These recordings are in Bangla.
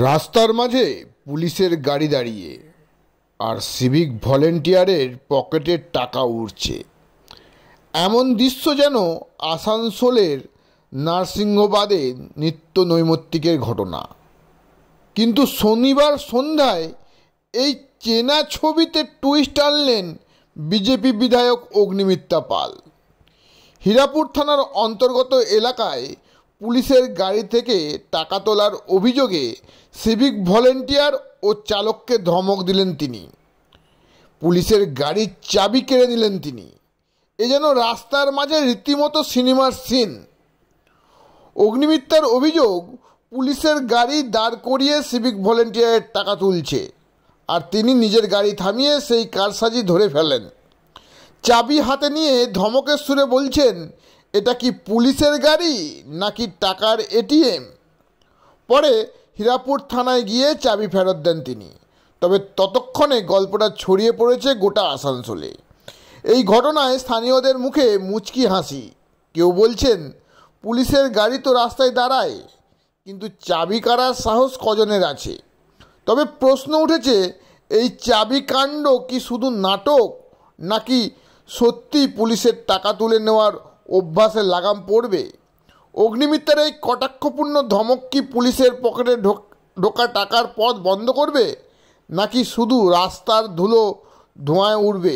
রাস্তার মাঝে পুলিশের গাড়ি দাঁড়িয়ে আর সিভিক ভলেন্টিয়ারের পকেটের টাকা উড়ছে, এমন দৃশ্য যেন আসানসোলের নারসিংহবাদে নিত্য নৈমিত্তিকের ঘটনা। কিন্তু শনিবার সন্ধ্যায় এই চেনা ছবিতে টুইস্ট আনলেন বিজেপি বিধায়ক অগ্নিমিত্রা পাল। হীরাপুর থানার অন্তর্গত এলাকায় পুলিশের গাড়ি থেকে টাকা তোলার অভিযোগে সিভিক ভলেন্টিয়ার ও চালককে ধমক দিলেন তিনি। পুলিশের গাড়ির চাবি কেড়ে নিলেন তিনি। এ যেন রাস্তার মাঝে রীতিমতো সিনেমার সিন। অগ্নিমিত্রার অভিযোগ, পুলিশের গাড়ি দাঁড় করিয়ে সিভিক ভলেন্টিয়ারের টাকা তুলছে, আর তিনি নিজের গাড়ি থামিয়ে সেই কারসাজি ধরে ফেলেন। চাবি হাতে নিয়ে ধমকের সুরে বলছেন, এটা কি পুলিশের গাড়ি নাকি টাকার এটিএম? পরে হীরাপুর থানায় গিয়ে চাবি ফেরত দেন তিনি। তবে ততক্ষণে গল্পটা ছড়িয়ে পড়েছে গোটা আসানসোলে। এই ঘটনায় স্থানীয়দের মুখে মুচকি হাসি। কেউ বলছেন, পুলিশের গাড়ি তো রাস্তায় দাঁড়ায়, কিন্তু চাবি কাড়ার সাহস কজনের আছে? তবে প্রশ্ন উঠেছে, এই চাবি কাণ্ড কি শুধু নাটক, নাকি সত্যি পুলিশের টাকা তুলে নেওয়ার অভ্যাসে লাগাম পড়বে? অগ্নিমিত্রার এই কটাক্ষপূর্ণ ধমক কি পুলিশের পকেটে ঢোকা টাকার পথ বন্ধ করবে, নাকি শুধু রাস্তার ধোঁয়ায় উড়বে?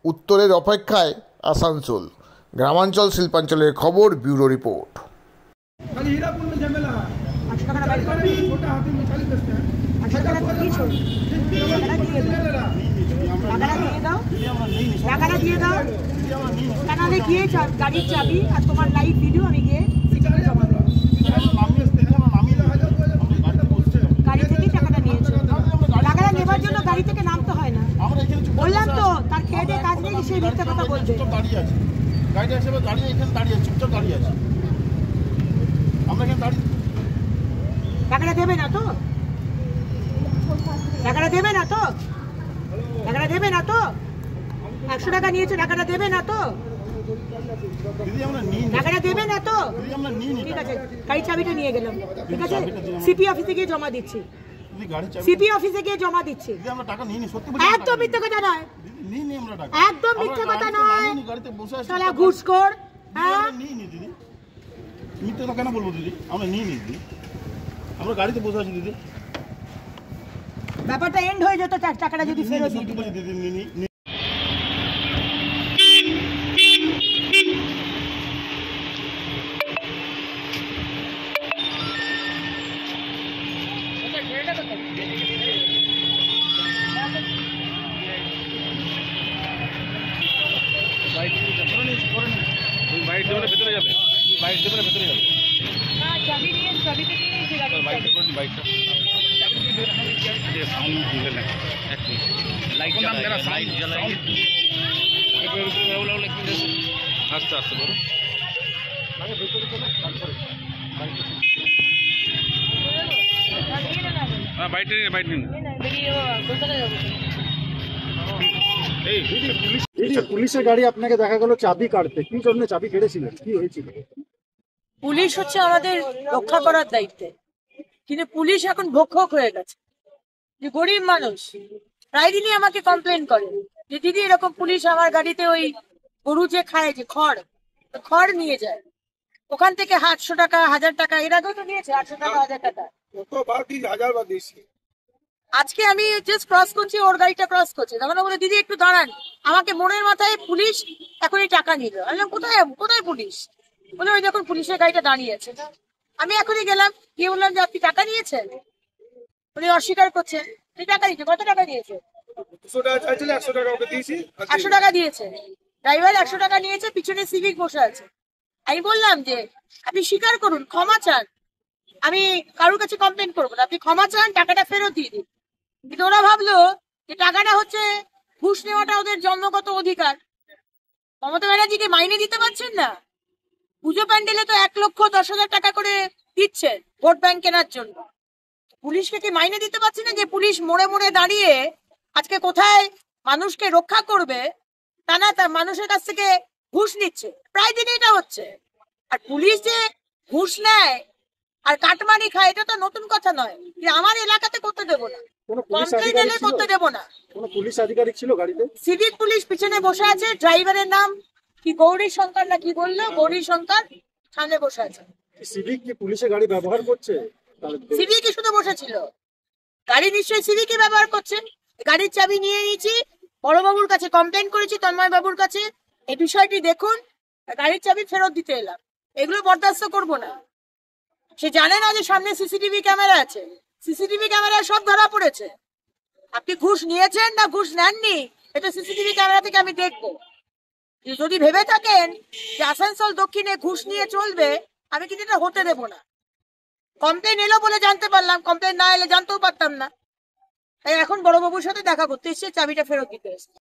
উত্তরের অপেক্ষায় আসানসোল। গ্রামাঞ্চল শিল্পাঞ্চলের খবর, ব্যুরো রিপোর্ট। গাড়ির চাবি আর তোমার লাইভ ভিডিও আমি গিয়ে গাড়ি থেকে টাকাটা নিয়েছো। টাকাটা নেবার জন্য গাড়ি থেকে নামতে হয় না, বললাম তো। তার খেয়ে দিয়ে কাজ নেই, সে মিথ্যা কথা বলবে। টাকাটা দেবে না তো? টাকাটা দেবে না তো? টাকাটা দেবে না তো? 100 টাকা নিয়েছে, টাকাটা দেবে না তো? টাকাটা দেবে না তো? ঠিক আছে, গাড়ি চাবিটা নিয়ে গেলাম। ঠিক আছে, সিপি অফিসে গিয়ে জমা দিচ্ছি। সিপি অফিসে গিয়ে জমা দিচ্ছি। একদম মিথ্যে কথা নয়, একদম মিথ্যে কথা নয়। শালা ঘুষখোর। হ্যাঁ, মিথ্যে কথা কেন বলবো দিদি? আমরা নিয়ে নিই দিদি, আমরা গাড়িতে বসে আছি দিদি। ব্যাপারটা এন্ড হয়ে যেত টাকাটা যদি ফেরত দিই দিদি। বাইক দেবে ভেতরে যাবে, বাইক দেবে ভেতরে যাবে। চাবি নিয়ে চাবিটা নিয়ে বাইকটা साउंड दिले ना एक मिनट लाइट नाम मेरा साउंड जलाएंगे एक बार लेकिन आस्ते आस्ते करो आगे भीतर चलो तारপরে हां বাইট নিন বেরিয়ে কোথায় যাব এই পুলিশের গাড়ি আপনাকে দেখা গেল চাবি কাটতে, কি জন্য চাবি কেড়েছিলেন, কি হয়েছিল? পুলিশ হচ্ছে আমাদের রক্ষা করার দায়িত্বে, কিন্তু পুলিশ এখন ভক্ষক হয়ে গেছে। যে গরিব মানুষ প্রায় দিনই আমাকে কমপ্লেন করে যে দিদি এরকম পুলিশ আমার গাড়িতে ওই গরু যে খায় যে খড় নিয়ে যায়, ওখান থেকে 800 টাকা 1000 টাকা, এর আগেও তো নিয়েছে 800 টাকা 1000 টাকা। আজকে আমি জাস্ট ক্রস করছি, ওর গাড়িটা ক্রস করছে, তখন বলে দিদি একটু দাঁড়ান, আমাকে মনের মাথায় পুলিশ এখনই টাকা নিল। আমি বললাম কোথায় পুলিশ? বলে ওই যখন পুলিশের গাড়িটা দাঁড়িয়ে আছে। আমি এখনই গেলাম, গিয়ে বললাম যে আপনি টাকা নিয়েছেন? উনি অস্বীকার করছেন। টাকা দিয়েছে, কত টাকা দিয়েছে? 100 টাকা দিয়েছে। ড্রাইভার 100 টাকা নিয়েছে, পিছনে সিভিক বসে আছে। আমি বললাম যে আপনি স্বীকার করুন, ক্ষমা চান, আমি কারোর কাছে কমপ্লেন করবো না, আপনি ক্ষমা চান, টাকাটা ফেরত দিয়ে দিন। কিন্তু ওরা ভাবলো যে টাকাটা হচ্ছে ঘুষ নেওয়াটা ওদের জন্মগত অধিকার। মমতা ব্যানার্জিকে মাইনে দিতে পারছেন না? পুজো প্যান্ডেলে তো 1,10,000 টাকা করে দিচ্ছেন ভোট ব্যাংক কেনার জন্য। পুলিশকে কি মাইনে দিতে পারছি না যে পুলিশ মোড়ে মোড়ে দাঁড়িয়ে আজকে কোথায় মানুষকে রক্ষা করবে তা না, তার মানুষের কাছ থেকে ঘুষ নিচ্ছে। প্রায় দিন এটা হচ্ছে। আর পুলিশ যে ঘুষ নেয় আর কাটমানি খায়, এটা তো নতুন কথা নয় যে আমার এলাকাতে করতে দেবো না, কোনো পুলিশ কমপ্লেন আধিকারিক এলে ছিল? করতে দেবো না। কোনো পুলিশ আধিকারিক ছিল গাড়িতে? সিভিক পুলিশ পিছনে বসে আছে, ড্রাইভারের নাম কি গৌরী শঙ্কর না কি বললো, গৌরী শঙ্কর সামনে বসে আছে। সিভিক কি পুলিশের গাড়ি ব্যবহার করছে? সিভিকই শুধু বসেছিল, গাড়ি নিশ্চয়ই সিভিকই ব্যবহার করছে। গাড়ির চাবি নিয়ে নিয়েছি, বড়বাবুর কাছে কমপ্লেন করেছি, তন্ময় বাবুর কাছে, এই বিষয়টি দেখুন, গাড়ির চাবি ফেরত দিতে এলাম। এগুলো বরদাস্ত করবো না। সে জানে না যে সামনে সিসিটিভি ক্যামেরা আছে, সিসিটিভি ক্যামেরায় সব ধরা পড়েছে। আপনি ঘুষ নিয়েছেন না ঘুষ নেননি এটা সিসিটিভি ক্যামেরা থেকে আমি দেখবো। যদি ভেবে থাকেন যে আসানসোল দক্ষিণে ঘুষ নিয়ে চলবে, আমি কিন্তু এটা হতে দেবো না। কমপ্লেন এলো বলে জানতে পারলাম, কমপ্লেন না এলে জানতেও পারতাম না। তাই এখন বড়বাবুর সাথে দেখা করতে এসে চাবিটা ফেরত দিতে এসেছে।